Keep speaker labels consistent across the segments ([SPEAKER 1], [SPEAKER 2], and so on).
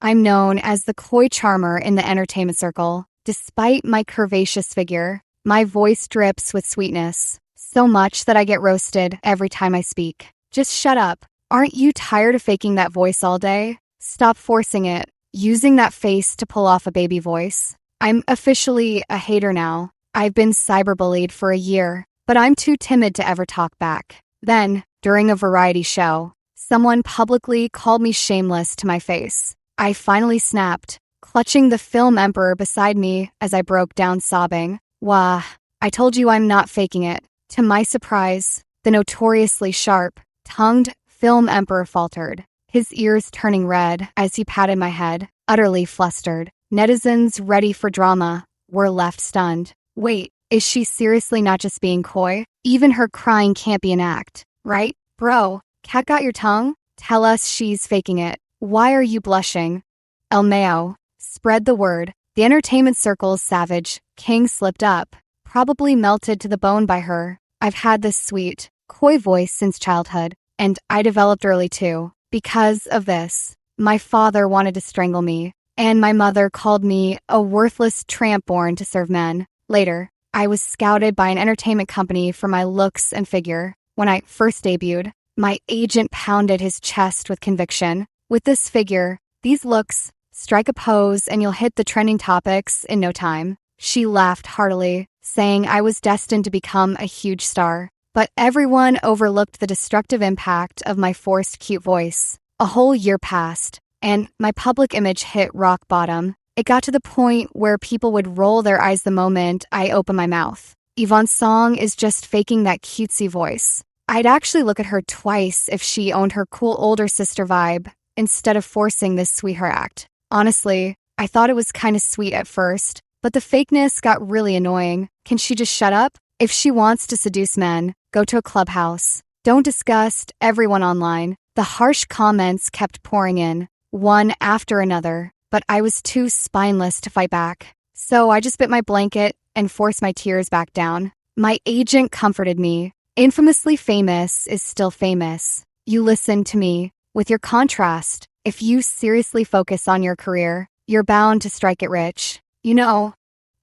[SPEAKER 1] I'm known as the coy charmer in the entertainment circle. Despite my curvaceous figure, my voice drips with sweetness, so much that I get roasted every time I speak. Just shut up. Aren't you tired of faking that voice all day? Stop forcing it, using that face to pull off a baby voice. I'm officially a hater now. I've been cyberbullied for a year, but I'm too timid to ever talk back. Then, during a variety show, someone publicly called me shameless to my face. I finally snapped, clutching the film emperor beside me as I broke down sobbing. Wah, I told you I'm not faking it. To my surprise, the notoriously sharp-tongued film emperor faltered, his ears turning red as he patted my head, utterly flustered. Netizens ready for drama were left stunned. Wait, is she seriously not just being coy? Even her crying can't be an act, right? Bro, cat got your tongue? Tell us she's faking it. Why are you blushing? El Mayo, spread the word. The entertainment circle's savage king slipped up, probably melted to the bone by her. I've had this sweet, coy voice since childhood, and I developed early too. Because of this, my father wanted to strangle me, and my mother called me a worthless tramp born to serve men. Later, I was scouted by an entertainment company for my looks and figure. When I first debuted, my agent pounded his chest with conviction. With this figure, these looks, strike a pose and you'll hit the trending topics in no time. She laughed heartily, saying I was destined to become a huge star. But everyone overlooked the destructive impact of my forced cute voice. A whole year passed, and my public image hit rock bottom. It got to the point where people would roll their eyes the moment I opened my mouth. Yvonne's song is just faking that cutesy voice. I'd actually look at her twice if she owned her cool older sister vibe, instead of forcing this sweetheart act. Honestly, I thought it was kind of sweet at first, but the fakeness got really annoying. Can she just shut up? If she wants to seduce men, go to a clubhouse. Don't disgust everyone online. The harsh comments kept pouring in, one after another, but I was too spineless to fight back. So I just bit my blanket and forced my tears back down. My agent comforted me. Infamously famous is still famous. You listen to me. With your contrast, if you seriously focus on your career, you're bound to strike it rich. You know,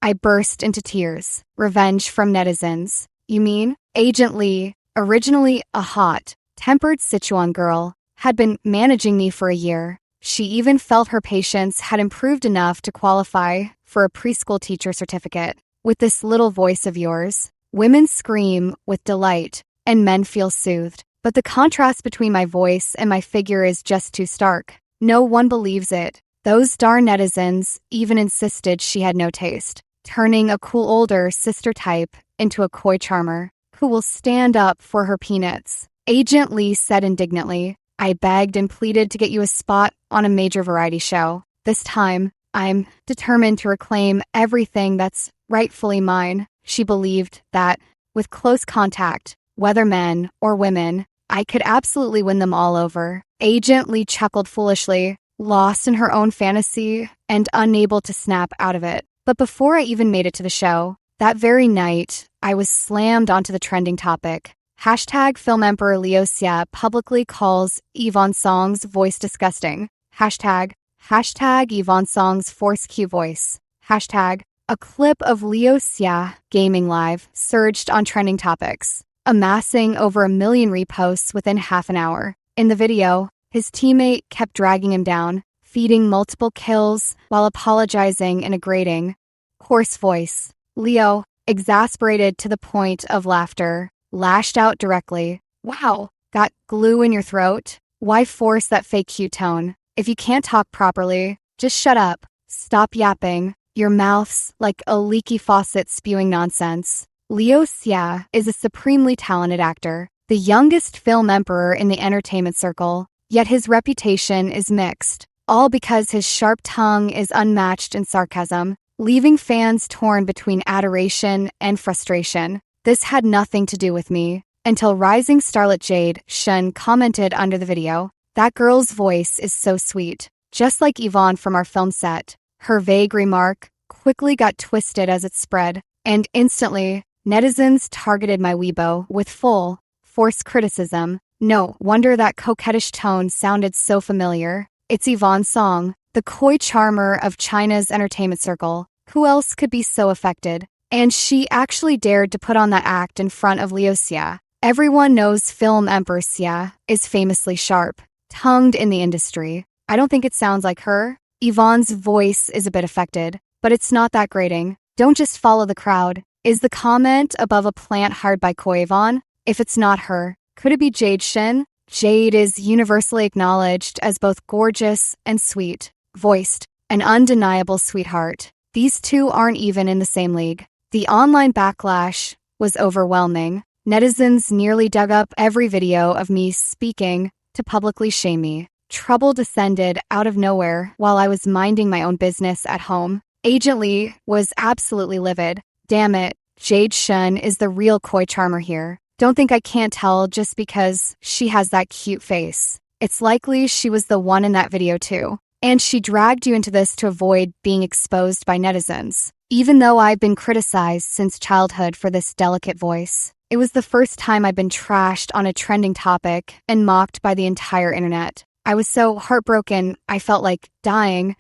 [SPEAKER 1] I burst into tears. Revenge from netizens. You mean? Agent Lee, originally a hot, tempered Sichuan girl, had been managing me for a year. She even felt her patience had improved enough to qualify for a preschool teacher certificate. With this little voice of yours, women scream with delight and men feel soothed. But the contrast between my voice and my figure is just too stark. No one believes it. Those darn netizens even insisted she had no taste, turning a cool older sister type into a coy charmer who will stand up for her peanuts. Agent Lee said indignantly, I begged and pleaded to get you a spot on a major variety show. This time, I'm determined to reclaim everything that's rightfully mine. She believed that, with close contact, whether men or women, I could absolutely win them all over. Agent Lee chuckled foolishly, lost in her own fantasy and unable to snap out of it. But before I even made it to the show, that very night, I was slammed onto the trending topic. Hashtag Film Emperor Liu Xia publicly calls Yvonne Song's voice disgusting. Hashtag Yvonne Song's force cute voice. Hashtag a clip of Liu Xia gaming live surged on trending topics, amassing over 1 million reposts within half an hour. In the video, his teammate kept dragging him down, feeding multiple kills while apologizing in a grating, hoarse voice. Leo, exasperated to the point of laughter, lashed out directly. Wow, got glue in your throat? Why force that fake cute tone? If you can't talk properly, just shut up. Stop yapping. Your mouth's like a leaky faucet spewing nonsense. Liu Xia is a supremely talented actor, the youngest film emperor in the entertainment circle, yet his reputation is mixed, all because his sharp tongue is unmatched in sarcasm, leaving fans torn between adoration and frustration. This had nothing to do with me, until rising starlet Jade Shun commented under the video, that girl's voice is so sweet, just like Yvonne from our film set. Her vague remark quickly got twisted as it spread, and instantly, netizens targeted my Weibo with full, forced criticism. No wonder that coquettish tone sounded so familiar. It's Yvonne's song. the coy charmer of China's entertainment circle. Who else could be so affected? And she actually dared to put on that act in front of Liu Xia. Everyone knows film Emperor Xia is famously sharp, tongued in the industry. I don't think it sounds like her. Yvonne's voice is a bit affected, but it's not that grating. Don't just follow the crowd. Is the comment above a plant hired by Koi Yvonne? If it's not her, could it be Jade Shin? Jade is universally acknowledged as both gorgeous and sweet, voiced, an undeniable sweetheart. These two aren't even in the same league. The online backlash was overwhelming. Netizens nearly dug up every video of me speaking to publicly shame me. Trouble descended out of nowhere while I was minding my own business at home. Agent Lee was absolutely livid. Damn it, Jade Shun is the real coy charmer here. Don't think I can't tell just because she has that cute face. It's likely she was the one in that video too. And she dragged you into this to avoid being exposed by netizens. Even though I've been criticized since childhood for this delicate voice, it was the first time I'd been trashed on a trending topic and mocked by the entire internet. I was so heartbroken I felt like dying,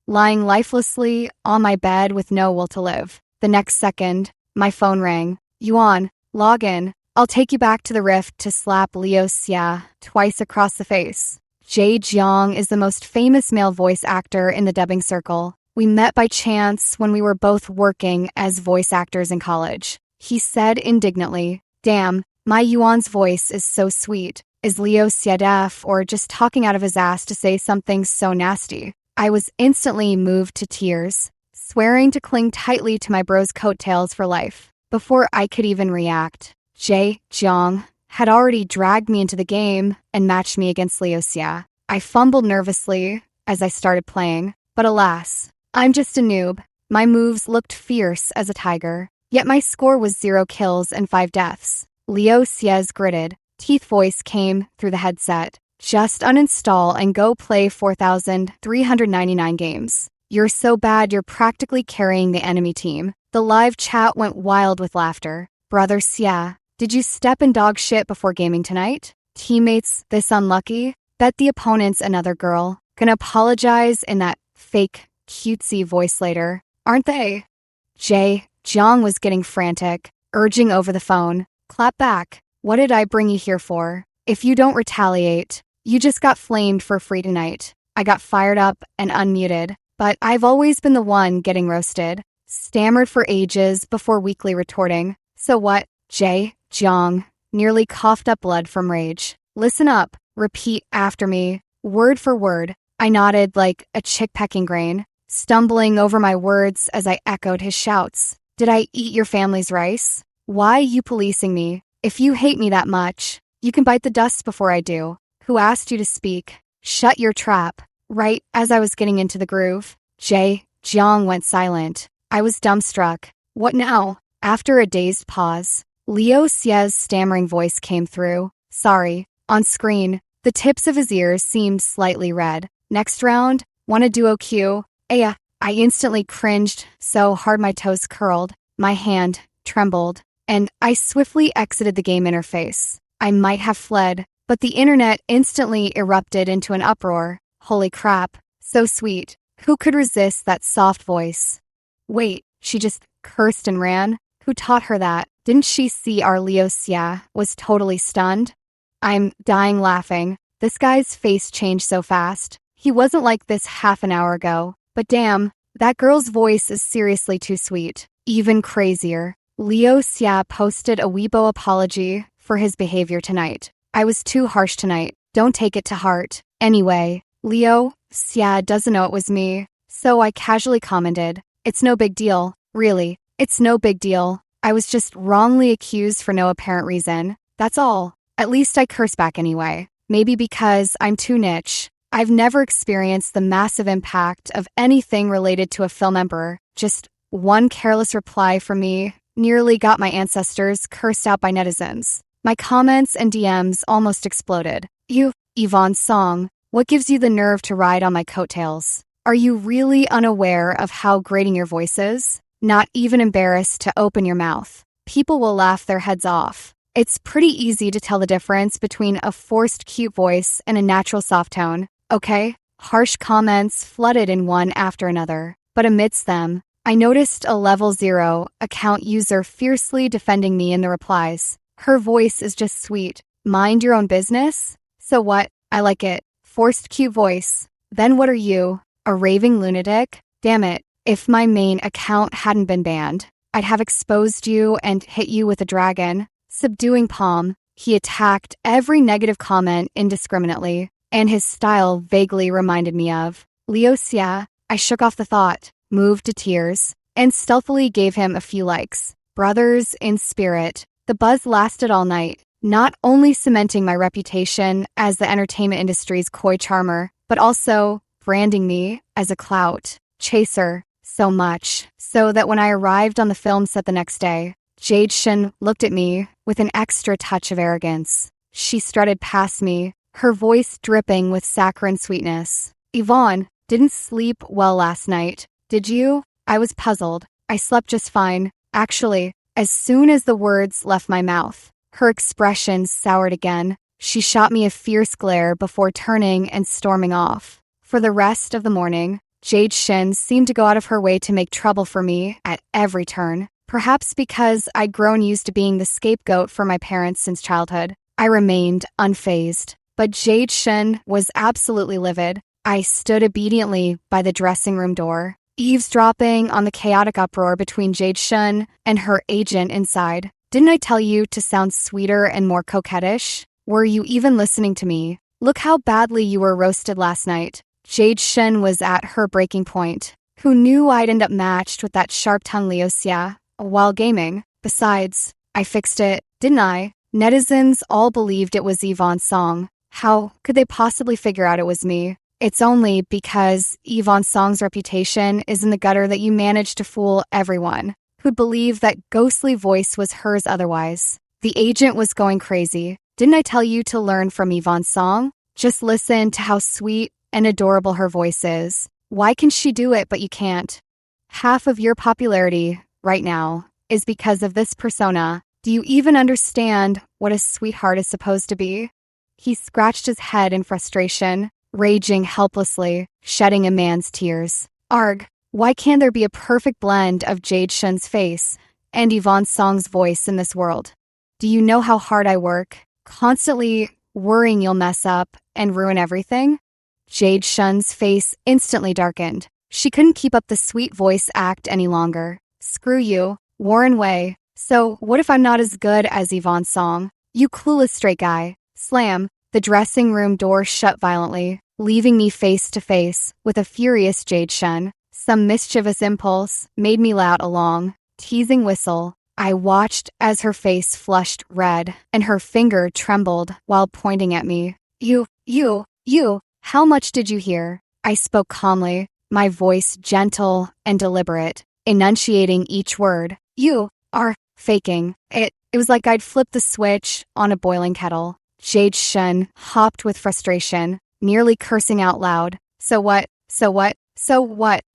[SPEAKER 1] lying lifelessly on my bed with no will to live. The next second, my phone rang. Yuan, log in. I'll take you back to the rift to slap Liu Xia twice across the face. Jade Jiang is the most famous male voice actor in the dubbing circle. We met by chance when we were both working as voice actors in college. He said indignantly, "Damn, my Yuan's voice is so sweet. Is Liu Xia deaf or just talking out of his ass to say something so nasty?" I was instantly moved to tears, swearing to cling tightly to my bro's coattails for life. Before I could even react, Jay Jiang had already dragged me into the game and matched me against Liu Xia. I fumbled nervously as I started playing, but alas, I'm just a noob. My moves looked fierce as a tiger, yet my score was 0 kills and 5 deaths. Liu Xia's gritted, teeth voice came through the headset. Just uninstall and go play 4,399 games. You're so bad you're practically carrying the enemy team. The live chat went wild with laughter. Brother Xia, did you step in dog shit before gaming tonight? Teammates this unlucky? Bet the opponent's another girl. Gonna apologize in that fake, cutesy voice later, aren't they? Jay Jiang was getting frantic, urging over the phone. Clap back. What did I bring you here for? If you don't retaliate, you just got flamed for free tonight. I got fired up and unmuted, but I've always been the one getting roasted. Stammered for ages before weakly retorting. So what? Jay Jiang nearly coughed up blood from rage. Listen up. Repeat after me, word for word. I nodded like a chick pecking grain, stumbling over my words as I echoed his shouts. Did I eat your family's rice? Why you policing me? If you hate me that much, you can bite the dust before I do. Who asked you to speak? Shut your trap. Right as I was getting into the groove, Jay Jiang went silent. I was dumbstruck. What now? After a dazed pause, Liu Xia's stammering voice came through. Sorry. On screen, the tips of his ears seemed slightly red. Next round, wanna duo Q? I instantly cringed so hard my toes curled. My hand trembled, and I swiftly exited the game interface. I might have fled, but the internet instantly erupted into an uproar. Holy crap, so sweet. Who could resist that soft voice? Wait, she just cursed and ran? Who taught her that? Didn't she see our Liu Xia was totally stunned? I'm dying laughing. This guy's face changed so fast. He wasn't like this half an hour ago. But damn, that girl's voice is seriously too sweet. Even crazier. Liu Xia posted a Weibo apology for his behavior tonight. I was too harsh tonight. Don't take it to heart. Anyway, Liu Xia doesn't know it was me, so I casually commented, "It's no big deal. Really, it's no big deal. I was just wrongly accused for no apparent reason. That's all." At least I curse back anyway. Maybe because I'm too niche. I've never experienced the massive impact of anything related to a film emperor. Just one careless reply from me nearly got my ancestors cursed out by netizens. My comments and DMs almost exploded. You, Yvonne's song, what gives you the nerve to ride on my coattails? Are you really unaware of how grating your voice is? Not even embarrassed to open your mouth. People will laugh their heads off. It's pretty easy to tell the difference between a forced cute voice and a natural soft tone. Okay, Harsh comments flooded in one after another, but amidst them, I noticed a level 0 account user fiercely defending me in the replies. Her voice is just sweet. Mind your own business? So what? I like it. Forced cute voice. Then what are you? A raving lunatic? Damn it. If my main account hadn't been banned, I'd have exposed you and hit you with a dragon. Subduing palm, he attacked every negative comment indiscriminately, and his style vaguely reminded me of Leosia. I shook off the thought, moved to tears, and stealthily gave him a few likes. Brothers in spirit. The buzz lasted all night, not only cementing my reputation as the entertainment industry's coy charmer, but also branding me as a clout chaser. So much so that when I arrived on the film set the next day, Jade Shin looked at me with an extra touch of arrogance. She strutted past me, her voice dripping with saccharine sweetness. Yvonne, didn't sleep well last night, did you? I was puzzled. I slept just fine. Actually, as soon as the words left my mouth, her expression soured again. She shot me a fierce glare before turning and storming off. For the rest of the morning, Jade Shin seemed to go out of her way to make trouble for me at every turn. Perhaps because I'd grown used to being the scapegoat for my parents since childhood, I remained unfazed. But Jade Shin was absolutely livid. I stood obediently by the dressing room door, eavesdropping on the chaotic uproar between Jade Shin and her agent inside. Didn't I tell you to sound sweeter and more coquettish? Were you even listening to me? Look how badly you were roasted last night. Jade Shin was at her breaking point. Who knew I'd end up matched with that sharp-tongued Leosia while gaming? Besides, I fixed it, didn't I? Netizens all believed it was Yvonne's song. How could they possibly figure out it was me? It's only because Yvonne's song's reputation is in the gutter that you managed to fool everyone who'd believe that ghostly voice was hers otherwise. The agent was going crazy. Didn't I tell you to learn from Yvonne's song? Just listen to how sweet and adorable her voice is. Why can she do it but you can't? Half of your popularity right now is because of this persona. Do you even understand what a sweetheart is supposed to be? He scratched his head in frustration, raging helplessly, shedding a man's tears. Arg, why can't there be a perfect blend of Jade Shin's face and Yvonne Song's voice in this world? Do you know how hard I work, constantly worrying you'll mess up and ruin everything? Jade Shin's face instantly darkened. She couldn't keep up the sweet voice act any longer. Screw you, Warren Way. So what if I'm not as good as Yvonne Song? You clueless straight guy. Slam. The dressing room door shut violently, leaving me face to face with a furious Jade Shin. Some mischievous impulse made me laugh a long, teasing whistle. I watched as her face flushed red and her finger trembled while pointing at me. You, how much did you hear? I spoke calmly, my voice gentle and deliberate, enunciating each word. You are faking. It was like I'd flipped the switch on a boiling kettle. Jade Shin hopped with frustration, nearly cursing out loud. So what?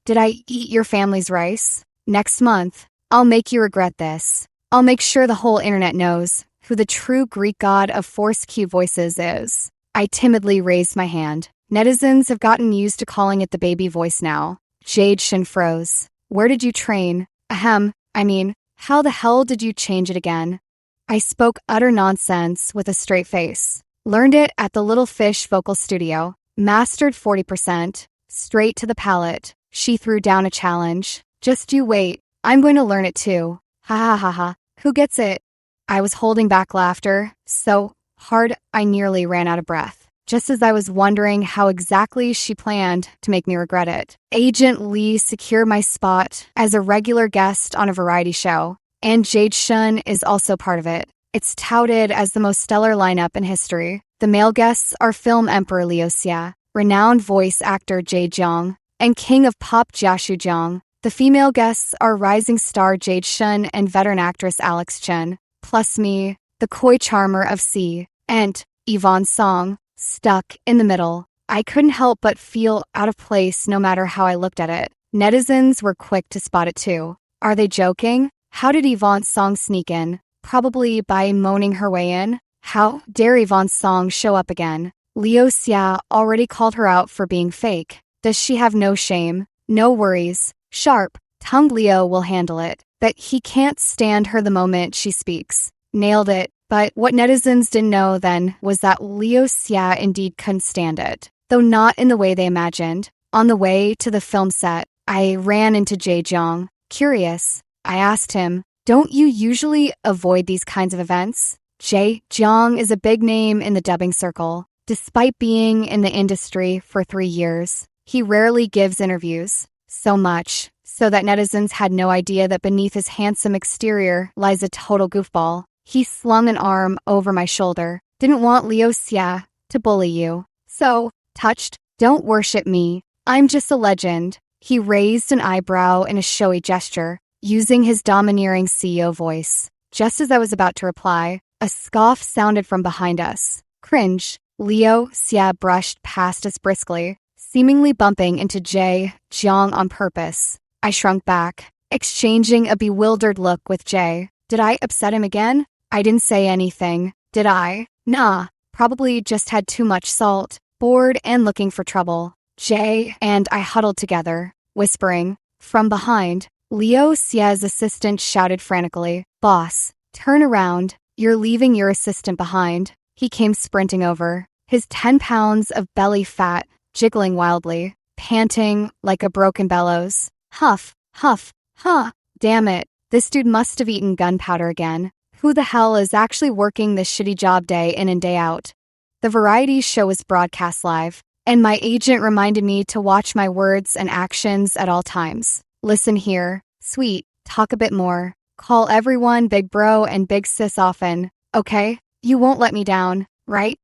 [SPEAKER 1] Did I eat your family's rice? Next month, I'll make you regret this. I'll make sure the whole internet knows who the true Greek god of forced cue voices is. I timidly raised my hand. Netizens have gotten used to calling it the baby voice now. Jade Shin froze. Where did you train? How the hell did you change it again? I spoke utter nonsense with a straight face. Learned it at the Little Fish vocal studio. Mastered 40%. Straight to the palate. She threw down a challenge. Just you wait. I'm going to learn it too. Ha ha ha ha. Who gets it? I was holding back laughter so hard I nearly ran out of breath. Just as I was wondering how exactly she planned to make me regret it. Agent Lee secured my spot as a regular guest on a variety show, and Jade Shin is also part of it. It's touted as the most stellar lineup in history. The male guests are film emperor Liu Xia, renowned voice actor Jae Jong, and king of pop Jiashu Jong. The female guests are rising star Jade Shin and veteran actress Alex Chen, plus me, the coy charmer of C, and Yvonne Song. Stuck in the middle. I couldn't help but feel out of place no matter how I looked at it. Netizens were quick to spot it too. Are they joking? How did Yvonne's Song sneak in? Probably by moaning her way in. How dare Yvonne's Song show up again? Liu Xia already called her out for being fake. Does she have no shame? No worries. Sharp-tongued Leo will handle it. But he can't stand her the moment she speaks. Nailed it. But what netizens didn't know then was that Liu Xia indeed couldn't stand it. Though not in the way they imagined. On the way to the film set, I ran into Jay Jiang. Curious, I asked him, "Don't you usually avoid these kinds of events?" Jay Jiang is a big name in the dubbing circle. Despite being in the industry for 3 years, he rarely gives interviews. So much so that netizens had no idea that beneath his handsome exterior lies a total goofball. He slung an arm over my shoulder. Didn't want Liu Xia to bully you. So, touched, don't worship me. I'm just a legend. He raised an eyebrow in a showy gesture, using his domineering CEO voice. Just as I was about to reply, a scoff sounded from behind us. Cringe. Liu Xia brushed past us briskly, seemingly bumping into Jay Jiang on purpose. I shrunk back, exchanging a bewildered look with Jay. Did I upset him again? I didn't say anything, did I? Nah, probably just had too much salt, bored and looking for trouble. Jay and I huddled together, whispering. From behind, Liu Xia's assistant shouted frantically, "Boss, turn around. You're leaving your assistant behind." He came sprinting over, his 10 pounds of belly fat jiggling wildly, panting like a broken bellows. Huff, huff, huh. Damn it, this dude must have eaten gunpowder again. Who the hell is actually working this shitty job day in and day out? The variety show was broadcast live, and my agent reminded me to watch my words and actions at all times. Listen here, sweet, talk a bit more. Call everyone big bro and big sis often, okay? You won't let me down, right?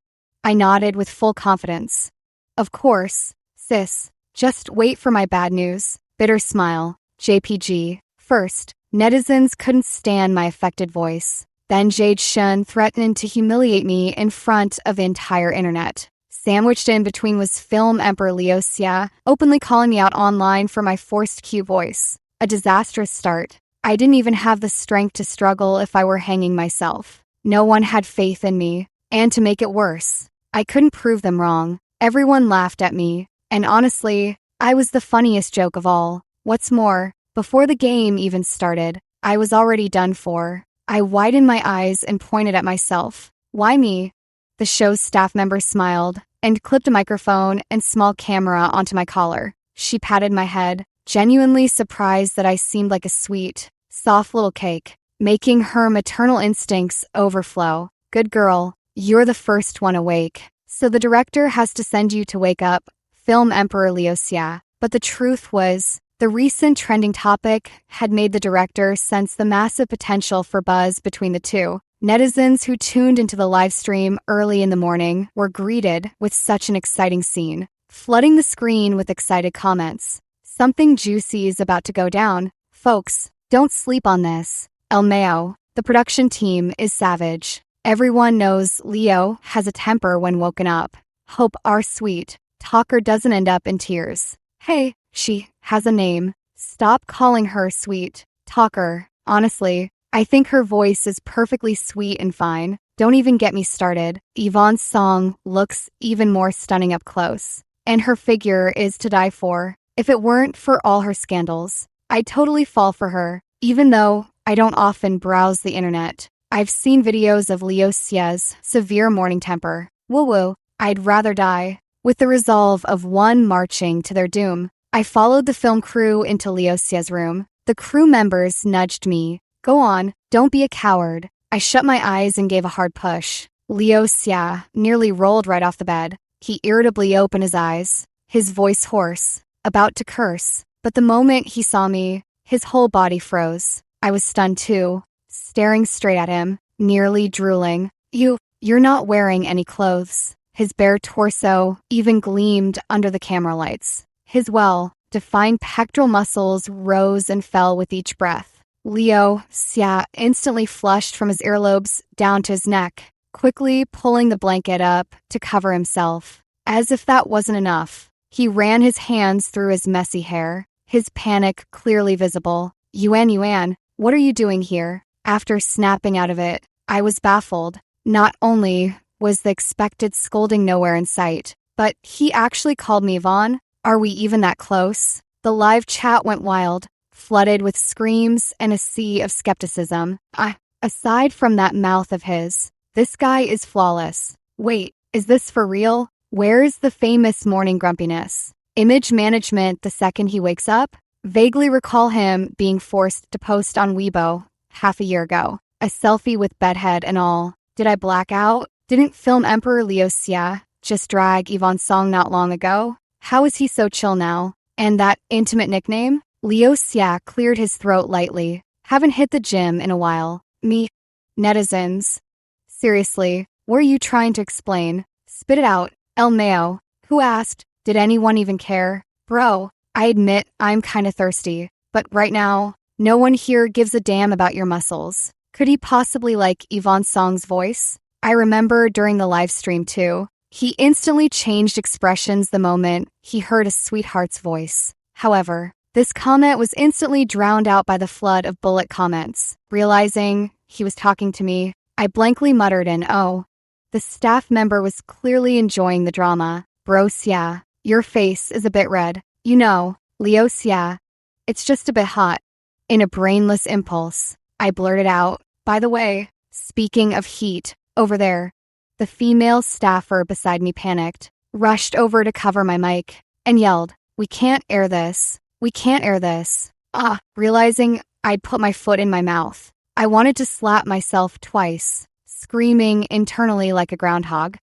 [SPEAKER 1] I nodded with full confidence. Of course, sis. Just wait for my bad news. Bitter smile. JPG. First, netizens couldn't stand my affected voice. Then Jade Shun threatened to humiliate me in front of the entire internet. Sandwiched in between was film emperor Liu Xia, openly calling me out online for my forced cute voice. A disastrous start. I didn't even have the strength to struggle if I were hanging myself. No one had faith in me. And to make it worse, I couldn't prove them wrong. Everyone laughed at me. And honestly, I was the funniest joke of all. What's more, before the game even started, I was already done for. I widened my eyes and pointed at myself. Why me? The show's staff member smiled and clipped a microphone and small camera onto my collar. She patted my head, genuinely surprised that I seemed like a sweet, soft little cake, making her maternal instincts overflow. Good girl, you're the first one awake. So the director has to send you to wake up, film Emperor Liu Xia. But the truth was, the recent trending topic had made the director sense the massive potential for buzz between the two. Netizens who tuned into the live stream early in the morning were greeted with such an exciting scene, flooding the screen with excited comments. Something juicy is about to go down. Folks, don't sleep on this. El Mayo, the production team, is savage. Everyone knows Leo has a temper when woken up. Hope our sweet talker doesn't end up in tears. Hey, she has a name. Stop calling her sweet talker. Honestly, I think her voice is perfectly sweet and fine. Don't even get me started. Yvonne's song looks even more stunning up close. And her figure is to die for. If it weren't for all her scandals, I'd totally fall for her. Even though I don't often browse the internet, I've seen videos of Liu Xia's severe morning temper. Woo-woo, I'd rather die. With the resolve of one marching to their doom, I followed the film crew into Liu Xia's room. The crew members nudged me. Go on, don't be a coward. I shut my eyes and gave a hard push. Liu Xia nearly rolled right off the bed. He irritably opened his eyes, his voice hoarse, about to curse. But the moment he saw me, his whole body froze. I was stunned too, staring straight at him, nearly drooling. You're not wearing any clothes. His bare torso even gleamed under the camera lights. His well-defined pectoral muscles rose and fell with each breath. Liu Xia instantly flushed from his earlobes down to his neck, quickly pulling the blanket up to cover himself. As if that wasn't enough, he ran his hands through his messy hair, his panic clearly visible. Yuan, what are you doing here? After snapping out of it, I was baffled. Not only Was the expected scolding nowhere in sight. But he actually called me Yvonne. Are we even that close? The live chat went wild, flooded with screams and a sea of skepticism. Aside from that mouth of his, this guy is flawless. Wait, is this for real? Where's the famous morning grumpiness? Image management the second he wakes up? Vaguely recall him being forced to post on Weibo half a year ago. A selfie with bedhead and all. Did I black out? Didn't film Emperor Liu Xia just drag Yvonne's song not long ago? How is he so chill now? And that intimate nickname? Liu Xia cleared his throat lightly. Haven't hit the gym in a while. Me. Netizens. Seriously, what are you trying to explain? Spit it out. El Mayo. Who asked? Did anyone even care? Bro, I admit I'm kinda thirsty. But right now, no one here gives a damn about your muscles. Could he possibly like Yvonne Song's voice? I remember during the live stream too. He instantly changed expressions the moment he heard a sweetheart's voice. However, this comment was instantly drowned out by the flood of bullet comments. Realizing he was talking to me, I blankly muttered an "oh." The staff member was clearly enjoying the drama. Bro Xia, your face is a bit red. You know, Liu Xia. It's just a bit hot. In a brainless impulse, I blurted out, by the way, speaking of heat, over there. The female staffer beside me panicked, rushed over to cover my mic, and yelled, we can't air this. We can't air this. Realizing I'd put my foot in my mouth, I wanted to slap myself twice, screaming internally like a groundhog.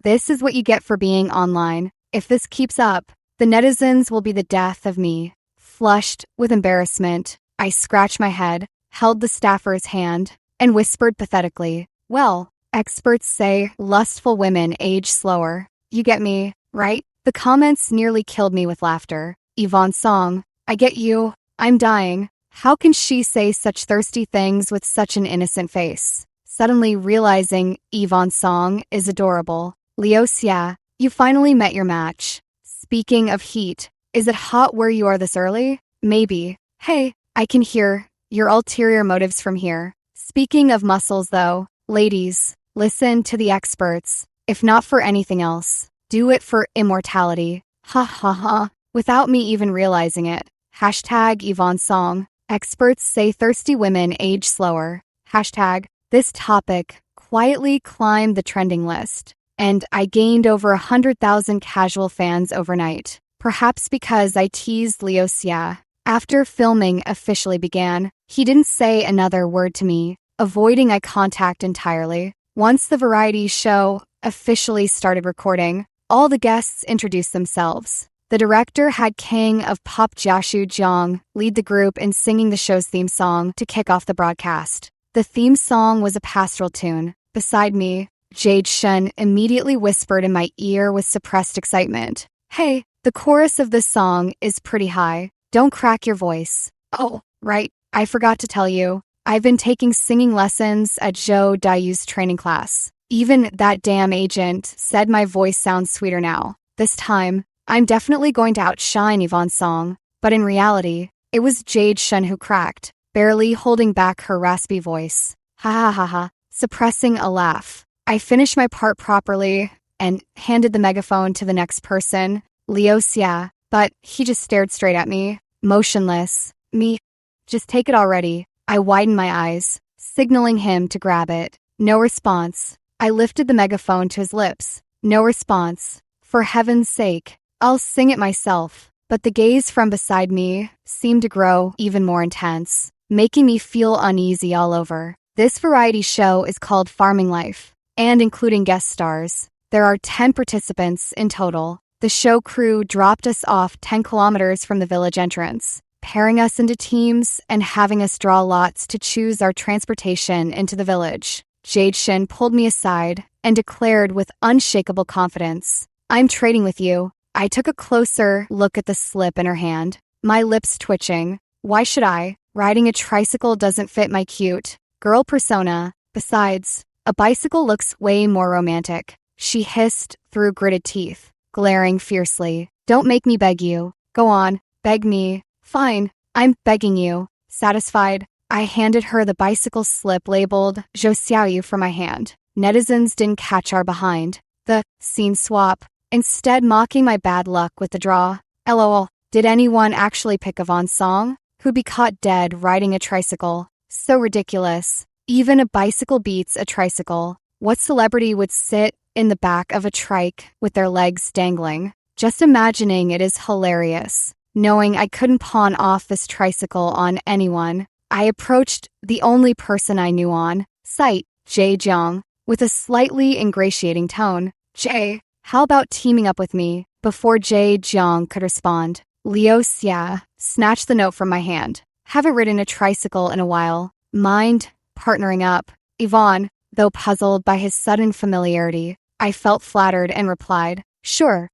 [SPEAKER 1] This is what you get for being online. If this keeps up, the netizens will be the death of me. Flushed with embarrassment, I scratched my head, held the staffer's hand, and whispered pathetically, well, experts say lustful women age slower. You get me, right? The comments nearly killed me with laughter. Yvonne Song, I get you. I'm dying. How can she say such thirsty things with such an innocent face? Suddenly realizing Yvonne Song is adorable. Liu Xia, you finally met your match. Speaking of heat, is it hot where you are this early? Maybe. Hey, I can hear your ulterior motives from here. Speaking of muscles though, ladies, listen to the experts. If not for anything else, do it for immortality. Ha ha ha. Without me even realizing it. Hashtag Yvonne Song. Experts say thirsty women age slower. Hashtag. This topic quietly climbed the trending list, and I gained over 100,000 casual fans overnight. Perhaps because I teased Liu Xia. After filming officially began, he didn't say another word to me, avoiding eye contact entirely. Once the variety show officially started recording, all the guests introduced themselves. The director had King of Pop Jiashu Jiang lead the group in singing the show's theme song to kick off the broadcast. The theme song was a pastoral tune. Beside me, Jade Shun immediately whispered in my ear with suppressed excitement. Hey, the chorus of this song is pretty high. Don't crack your voice. Oh, right, I forgot to tell you. I've been taking singing lessons at Zhou Daiyu's training class. Even that damn agent said my voice sounds sweeter now. This time, I'm definitely going to outshine Yvonne Song. But in reality, it was Jade Shun who cracked, barely holding back her raspy voice. Ha ha ha ha, suppressing a laugh. I finished my part properly and handed the megaphone to the next person, Liu Xia, but he just stared straight at me, motionless. Me, just take it already. I widened my eyes, signaling him to grab it. No response. I lifted the megaphone to his lips. No response. For heaven's sake, I'll sing it myself. But the gaze from beside me seemed to grow even more intense, making me feel uneasy all over. This variety show is called Farming Life, and including guest stars, there are 10 participants in total. The show crew dropped us off 10 kilometers from the village entrance, pairing us into teams and having us draw lots to choose our transportation into the village. Jade Shin pulled me aside and declared with unshakable confidence, I'm trading with you. I took a closer look at the slip in her hand, my lips twitching. Why should I? Riding a tricycle doesn't fit my cute girl persona. Besides, a bicycle looks way more romantic. She hissed through gritted teeth, glaring fiercely. Don't make me beg you. Go on, beg me. Fine, I'm begging you. Satisfied, I handed her the bicycle slip labeled Zhou Xiaoyu from my hand. netizens didn't catch our behind the scene swap, instead mocking my bad luck with the draw. LOL. Did anyone actually pick Yvonne's song? Who'd be caught dead riding a tricycle? So ridiculous. Even a bicycle beats a tricycle. What celebrity would sit in the back of a trike with their legs dangling? Just imagining it is hilarious. Knowing I couldn't pawn off this tricycle on anyone, I approached the only person I knew on site, Jae Jeong, with a slightly ingratiating tone. Jae, how about teaming up with me? Before Jae Jeong could respond, Leo Xia snatched the note from my hand. Haven't ridden a tricycle in a while. Mind partnering up? Yvonne, though puzzled by his sudden familiarity, I felt flattered and replied, Sure.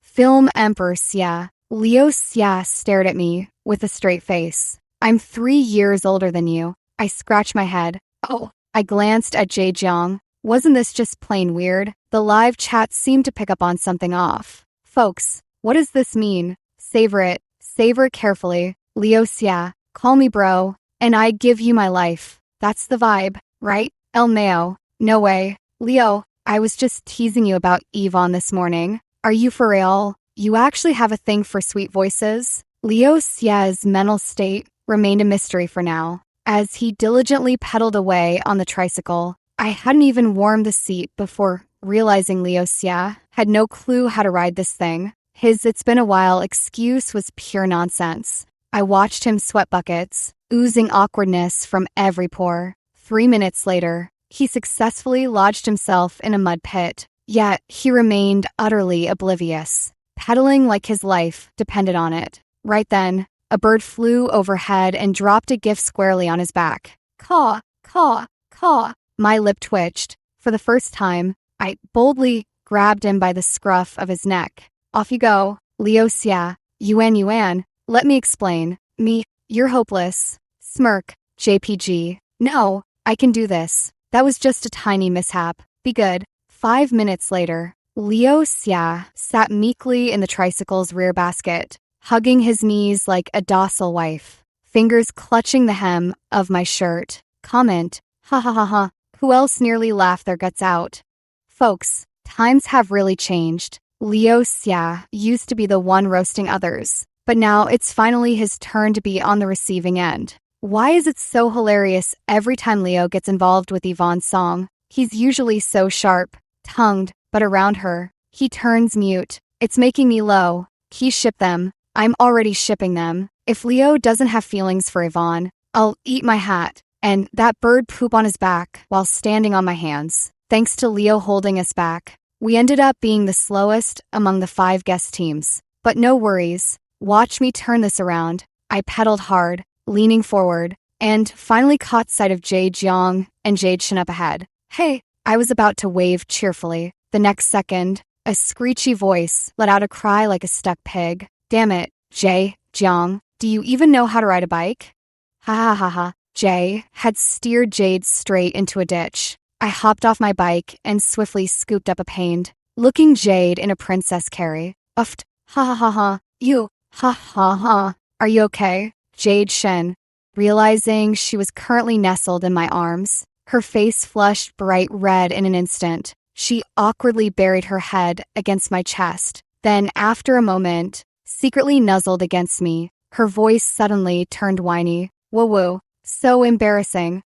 [SPEAKER 1] Film Emperor Xia. Leo Xia stared at me with a straight face. I'm 3 years older than you. I scratched my head. Oh. I glanced at Jae Jeong. Wasn't this just plain weird? The live chat seemed to pick up on something off. Folks, what does this mean? Savor it. Savor it carefully. Leo Xia, call me bro, and I give you my life. That's the vibe, right? El Mayo. No way. Leo, I was just teasing you about Yvonne this morning. Are you for real? You actually have a thing for sweet voices? Leo Xia's mental state remained a mystery for now. As he diligently pedaled away on the tricycle, I hadn't even warmed the seat before realizing Leo Xia had no clue how to ride this thing. His "it's been a while" excuse was pure nonsense. I watched him sweat buckets, oozing awkwardness from every pore. 3 minutes later, he successfully lodged himself in a mud pit, yet he remained utterly oblivious, pedaling like his life depended on it. Right then, a bird flew overhead and dropped a gift squarely on his back. Caw, caw, caw. My lip twitched. For the first time, I boldly grabbed him by the scruff of his neck. Off you go, Leo Xia. Yuan. Let me explain. Me, you're hopeless. Smirk, JPG. No, I can do this. That was just a tiny mishap. Be good. 5 minutes later, Leo Xia sat meekly in the tricycle's rear basket, hugging his knees like a docile wife, fingers clutching the hem of my shirt. Comment, ha ha ha ha. Who else nearly laughed their guts out? Folks, times have really changed. Leo Xia used to be the one roasting others, but now it's finally his turn to be on the receiving end. Why is it so hilarious every time Leo gets involved with Yvonne's song? He's usually so sharp-tongued, but around her, he turns mute. It's making me low. He ship them. I'm already shipping them. If Leo doesn't have feelings for Yvonne, I'll eat my hat and that bird poop on his back while standing on my hands. Thanks to Leo holding us back, we ended up being the slowest among the 5 guest teams. But no worries. Watch me turn this around. I pedaled hard, leaning forward, and finally caught sight of Jae Jeong and Jade Shin up ahead. Hey, I was about to wave cheerfully. The next second, a screechy voice let out a cry like a stuck pig. Damn it, Jae Jeong, do you even know how to ride a bike? Ha ha ha ha. Jae had steered Jade straight into a ditch. I hopped off my bike and swiftly scooped up a pained looking Jade in a princess carry. Uffed. Ha ha ha ha. You. Ha ha ha. Are you okay? Jade Shin, realizing she was currently nestled in my arms, her face flushed bright red in an instant. She awkwardly buried her head against my chest. Then, after a moment, secretly nuzzled against me. Her voice suddenly turned whiny. Woo-woo. So embarrassing.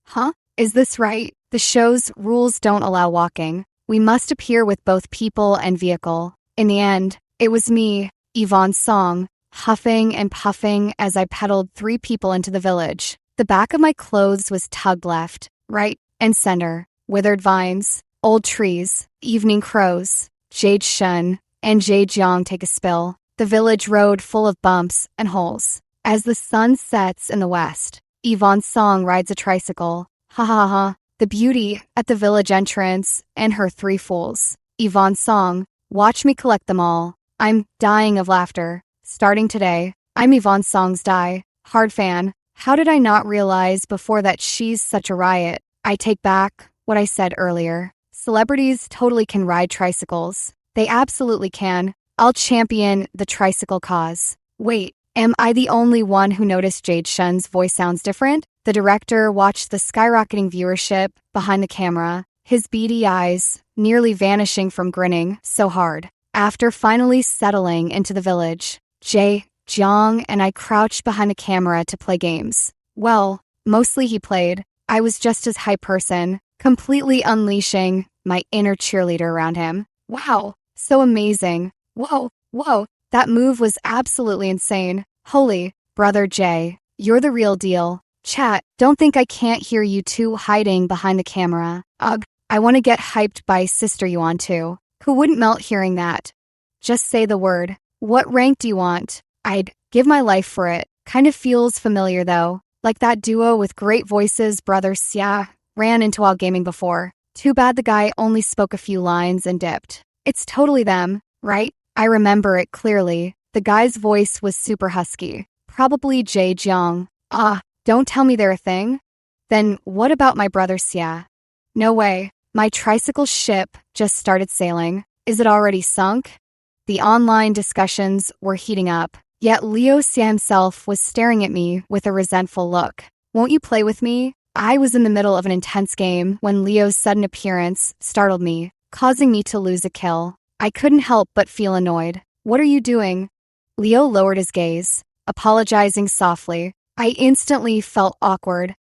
[SPEAKER 1] Huh? Is this right? The show's rules don't allow walking. We must appear with both people and vehicle. In the end, it was me, Yvonne's song, huffing and puffing as I pedaled 3 people into the village. The back of my clothes was tugged left, right, and center. Withered vines, old trees, evening crows, Jade Shun, and Jae Jeong take a spill. The village road full of bumps and holes. As the sun sets in the west, Yvonne's song rides a tricycle. Ha ha ha. The beauty at the village entrance and her 3 fools. Yvonne's song. Watch me collect them all. I'm dying of laughter. Starting today, I'm Yvonne's song's hard fan. How did I not realize before that she's such a riot? I take back what I said earlier. Celebrities totally can ride tricycles. They absolutely can. I'll champion the tricycle cause. Wait, am I the only one who noticed Jade Shun's voice sounds different? The director watched the skyrocketing viewership behind the camera, his beady eyes nearly vanishing from grinning so hard. After finally settling into the village, Jiang and I crouched behind the camera to play games. Well, mostly he played. I was just his hype person, completely unleashing my inner cheerleader around him. Wow, so amazing. Whoa, that move was absolutely insane. Holy, brother Jay, you're the real deal. Chat, don't think I can't hear you two hiding behind the camera. Ugh, I want to get hyped by Sister Yuan too. Who wouldn't melt hearing that? Just say the word. What rank do you want? I'd give my life for it. Kind of feels familiar though. Like that duo with great voices brother Xia ran into while gaming before. Too bad the guy only spoke a few lines and dipped. It's totally them, right? I remember it clearly. The guy's voice was super husky. Probably Jay Jiang. Don't tell me they're a thing. Then what about my brother Xia? No way. My tricycle ship just started sailing. Is it already sunk? The online discussions were heating up, yet Liu Xia himself was staring at me with a resentful look. Won't you play with me? I was in the middle of an intense game when Leo's sudden appearance startled me, causing me to lose a kill. I couldn't help but feel annoyed. What are you doing? Leo lowered his gaze, apologizing softly. I instantly felt awkward.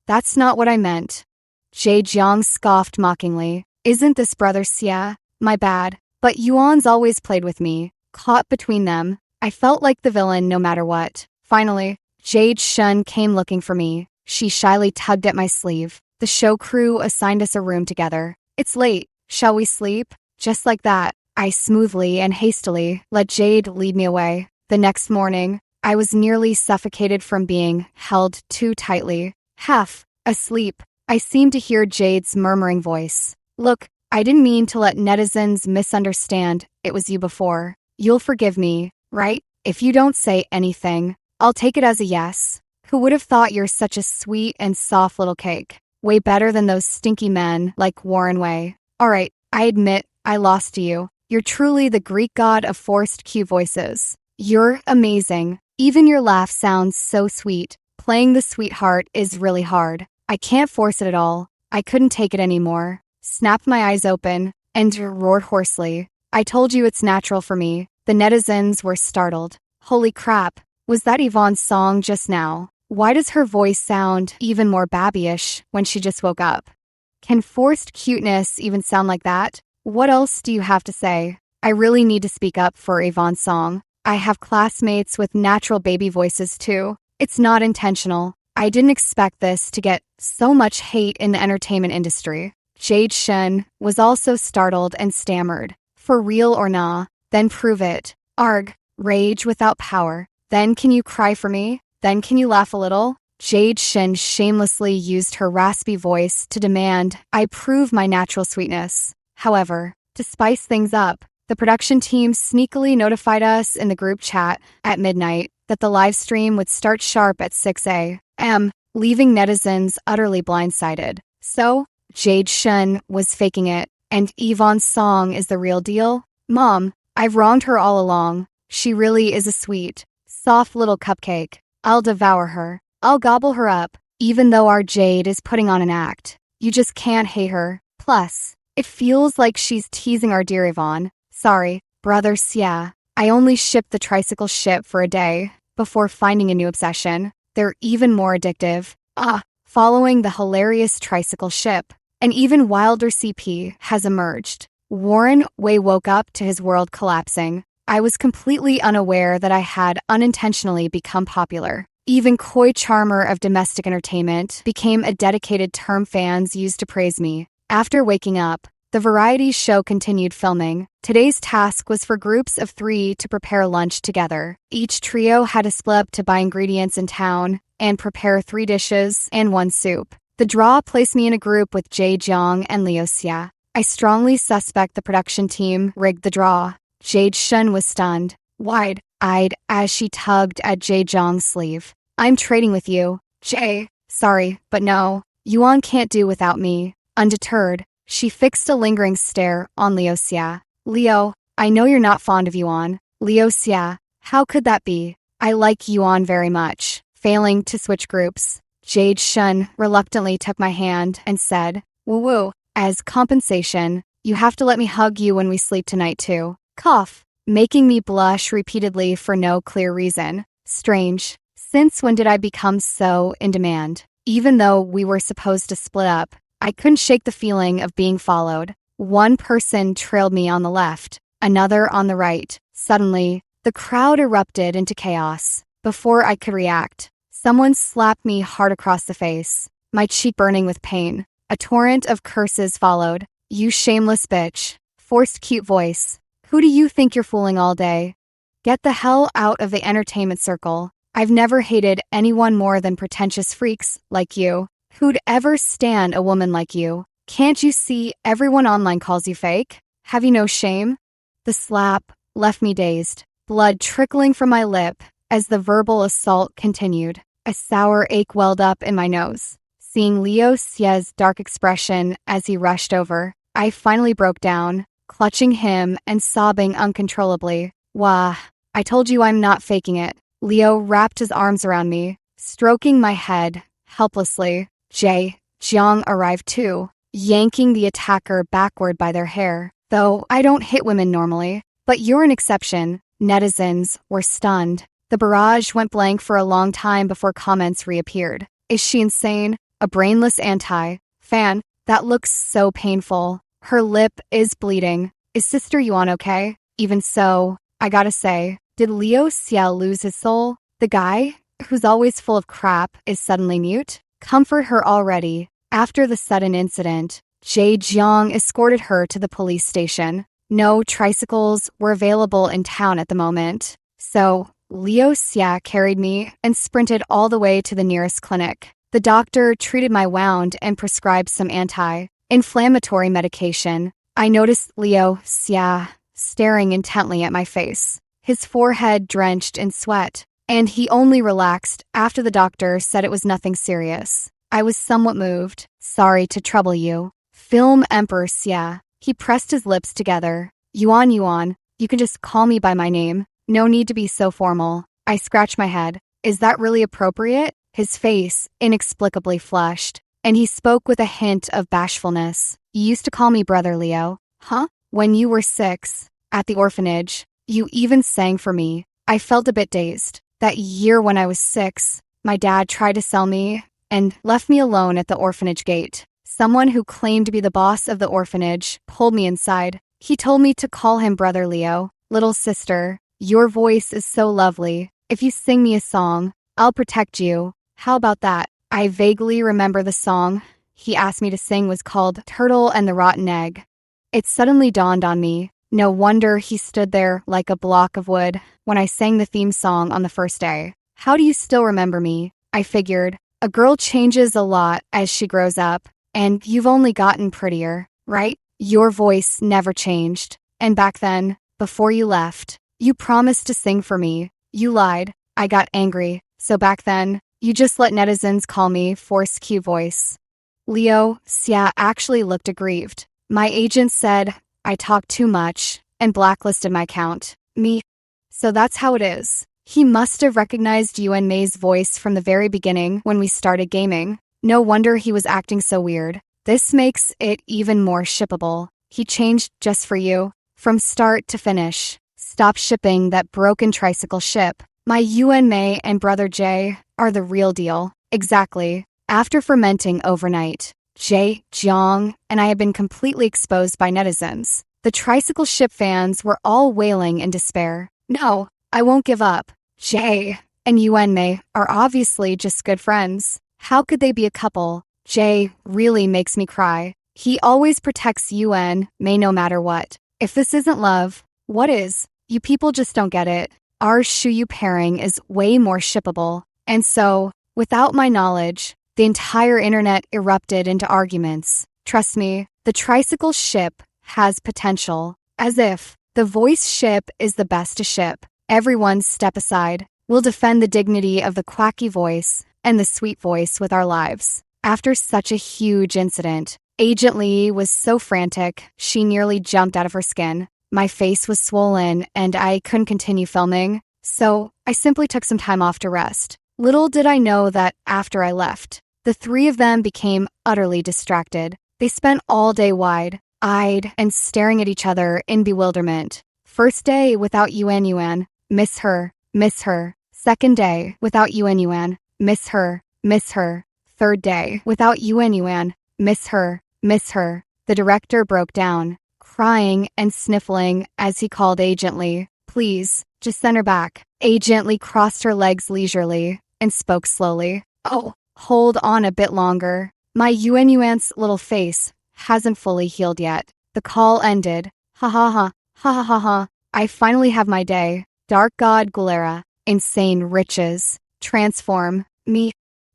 [SPEAKER 1] That's not what I meant. Jay Jiang scoffed mockingly. Isn't this brother Xia? My bad. But Yuan's always played with me. Caught between them, I felt like the villain no matter what. Finally, Jade Shun came looking for me. She shyly tugged at my sleeve. The show crew assigned us a room together. It's late. Shall we sleep? Just like that, I smoothly and hastily let Jade lead me away. The next morning, I was nearly suffocated from being held too tightly. Half asleep, I seemed to hear Jade's murmuring voice. Look, I didn't mean to let netizens misunderstand it was you before. You'll forgive me, right? If you don't say anything, I'll take it as a yes. Who would have thought you're such a sweet and soft little cake? Way better than those stinky men like Warren Wei. Alright, I admit, I lost to you. You're truly the Greek god of forced cute voices. You're amazing. Even your laugh sounds so sweet. Playing the sweetheart is really hard. I can't force it at all. I couldn't take it anymore. Snapped my eyes open and roared hoarsely. I told you it's natural for me. The netizens were startled. Holy crap, was that Yvonne's song just now? Why does her voice sound even more babyish when she just woke up? Can forced cuteness even sound like that? What else do you have to say? I really need to speak up for Yvonne's song. I have classmates with natural baby voices too. It's not intentional. I didn't expect this to get so much hate in the entertainment industry. Jade Shun was also startled and stammered. For real or nah? Then prove it. Arg, rage without power. Then can you cry for me? Then can you laugh a little? Jade Shin shamelessly used her raspy voice to demand I prove my natural sweetness. However, to spice things up, the production team sneakily notified us in the group chat at midnight that the live stream would start sharp at 6 a.m., leaving netizens utterly blindsided. So, Jade Shun was faking it, and Yvonne's song is the real deal? Mom, I've wronged her all along. She really is a sweet, soft little cupcake. I'll devour her. I'll gobble her up, even though our Jade is putting on an act. You just can't hate her. Plus, it feels like she's teasing our dear Yvonne. Sorry, brother Xia. I only shipped the tricycle ship for a day before finding a new obsession. They're even more addictive. Following the hilarious tricycle ship, an even wilder CP has emerged. Warren Wei woke up to his world collapsing. I was completely unaware that I had unintentionally become popular. Even coy charmer of domestic entertainment became a dedicated term fans used to praise me. After waking up, the variety show continued filming. Today's task was for groups of 3 to prepare lunch together. Each trio had to split up to buy ingredients in town and prepare 3 dishes and 1 soup. The draw placed me in a group with Jay Jiang and Liu Xia. I strongly suspect the production team rigged the draw. Jade Shun was stunned, wide-eyed as she tugged at Jay Jiang's sleeve. I'm trading with you, Jay. Sorry, but no. Yuan can't do without me. Undeterred, she fixed a lingering stare on Liu Xia. Leo, I know you're not fond of Yuan. Liu Xia, how could that be? I like Yuan very much. Failing to switch groups, Jade Shun reluctantly took my hand and said, Woo-woo, As compensation, you have to let me hug you when we sleep tonight too. Cough, making me blush repeatedly for no clear reason. Strange. Since when did I become so in demand? Even though we were supposed to split up, I couldn't shake the feeling of being followed. One person trailed me on the left, another on the right. Suddenly, the crowd erupted into chaos. Before I could react, someone slapped me hard across the face, my cheek burning with pain. A torrent of curses followed. You shameless bitch. Forced cute voice. Who do you think you're fooling all day? Get the hell out of the entertainment circle. I've never hated anyone more than pretentious freaks like you. Who'd ever stand a woman like you? Can't you see everyone online calls you fake? Have you no shame? The slap left me dazed, blood trickling from my lip as the verbal assault continued. A sour ache welled up in my nose. Seeing Leo Xie's dark expression as he rushed over, I finally broke down, clutching him and sobbing uncontrollably. Wah, I told you I'm not faking it. Leo wrapped his arms around me, stroking my head helplessly. Jiang arrived too, yanking the attacker backward by their hair. Though I don't hit women normally, but you're an exception. Netizens were stunned. The barrage went blank for a long time before comments reappeared. Is she insane? A brainless anti-fan? That looks so painful. Her lip is bleeding. Is Sister Yuan okay? Even so, I gotta say, did Leo Xie lose his soul? The guy, who's always full of crap, is suddenly mute? Comfort her already. After the sudden incident, Jiang escorted her to the police station. No tricycles were available in town at the moment, so Leo Xie carried me and sprinted all the way to the nearest clinic. The doctor treated my wound and prescribed some anti-inflammatory medication. I noticed Leo Xie staring intently at my face, his forehead drenched in sweat, and he only relaxed after the doctor said it was nothing serious. I was somewhat moved. Sorry to trouble you. Film Emperor Xie. He pressed his lips together. Yuan, you can just call me by my name. No need to be so formal. I scratched my head. Is that really appropriate? His face inexplicably flushed, and he spoke with a hint of bashfulness. You used to call me Brother Leo. Huh? When you were 6, at the orphanage, you even sang for me. I felt a bit dazed. That year when I was 6, my dad tried to sell me and left me alone at the orphanage gate. Someone who claimed to be the boss of the orphanage pulled me inside. He told me to call him Brother Leo. Little sister, your voice is so lovely. If you sing me a song, I'll protect you. How about that? I vaguely remember the song he asked me to sing was called Turtle and the Rotten Egg. It suddenly dawned on me. No wonder he stood there like a block of wood when I sang the theme song on the first day. How do you still remember me? I figured. A girl changes a lot as she grows up, and you've only gotten prettier, right? Your voice never changed. And back then, before you left, you promised to sing for me. You lied. I got angry. So back then, you just let netizens call me Force Q Voice. Leo Xie actually looked aggrieved. My agent said I talked too much and blacklisted my account. Me. So that's how it is. He must have recognized Yuan Mei's voice from the very beginning when we started gaming. No wonder he was acting so weird. This makes it even more shippable. He changed just for you, from start to finish. Stop shipping that broken tricycle ship. My Yuan Mei and Brother Jay are the real deal. Exactly. After fermenting overnight, Jiang and I had been completely exposed by netizens. The tricycle ship fans were all wailing in despair. No, I won't give up. Jay and Yuan Mei are obviously just good friends. How could they be a couple? Jay really makes me cry. He always protects Yuan Mei no matter what. If this isn't love, what is? You people just don't get it. Our Shuyu pairing is way more shippable. And so, without my knowledge, the entire internet erupted into arguments. Trust me, the tricycle ship has potential. As if the voice ship is the best to ship. Everyone step aside. We'll defend the dignity of the quacky voice and the sweet voice with our lives. After such a huge incident, Agent Lee was so frantic, she nearly jumped out of her skin. My face was swollen and I couldn't continue filming, so I simply took some time off to rest. Little did I know that after I left, the three of them became utterly distracted. They spent all day wide-eyed and staring at each other in bewilderment. First day without Yuan. Miss her, miss her. Second day without Yuan. Miss her, miss her. Third day without Yuan. Miss her, miss her. The director broke down, crying and sniffling as he called Agent Lee. Please, just send her back. Agent Lee crossed her legs leisurely and spoke slowly. Oh, hold on a bit longer. My Yuan's little face hasn't fully healed yet. The call ended. Ha ha ha, ha ha ha ha. I finally have my day. Dark God Gulera, insane riches, transform me.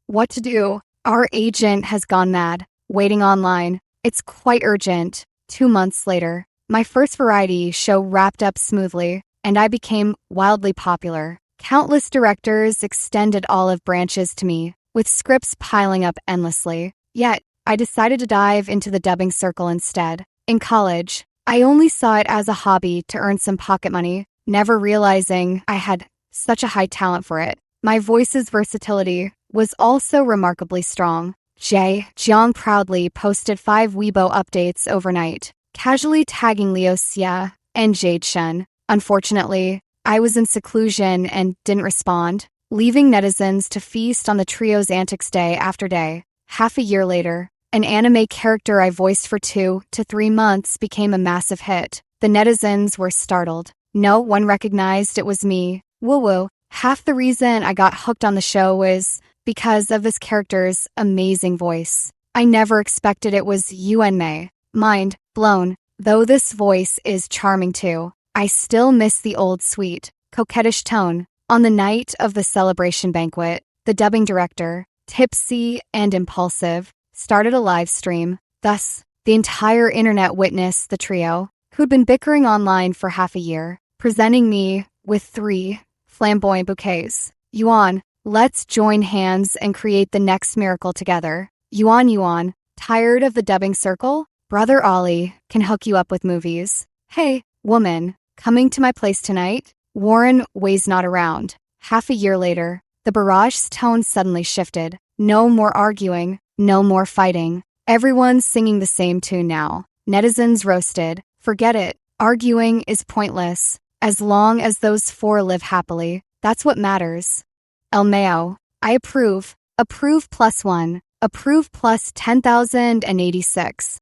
[SPEAKER 1] What to do? Our agent has gone mad. Waiting online. It's quite urgent. 2 months later, my first variety show wrapped up smoothly, and I became wildly popular. Countless directors extended olive branches to me, with scripts piling up endlessly. Yet, I decided to dive into the dubbing circle instead. In college, I only saw it as a hobby to earn some pocket money, never realizing I had such a high talent for it. My voice's versatility was also remarkably strong. Jiang proudly posted 5 Weibo updates overnight, casually tagging Liu Xia and Jade Shen. Unfortunately, I was in seclusion and didn't respond, leaving netizens to feast on the trio's antics day after day. Half a year later, an anime character I voiced for 2 to 3 months became a massive hit. The netizens were startled. No one recognized it was me. Woo-woo. Half the reason I got hooked on the show was because of this character's amazing voice. I never expected it was Yuan Mei. Mind blown. Though this voice is charming too, I still miss the old sweet, coquettish tone. On the night of the celebration banquet, the dubbing director, tipsy and impulsive, started a live stream. Thus, the entire internet witnessed the trio, who'd been bickering online for half a year, presenting me with 3 flamboyant bouquets. Yuan, let's join hands and create the next miracle together. Yuan, tired of the dubbing circle? Brother Ollie can hook you up with movies. Hey, woman, coming to my place tonight? Warren Way's not around. Half a year later, the barrage's tone suddenly shifted. No more arguing, no more fighting. Everyone's singing the same tune now. Netizens roasted. Forget it. Arguing is pointless. As long as those 4 live happily, that's what matters. El Mayo, I approve. Approve +1. Approve plus 10,086.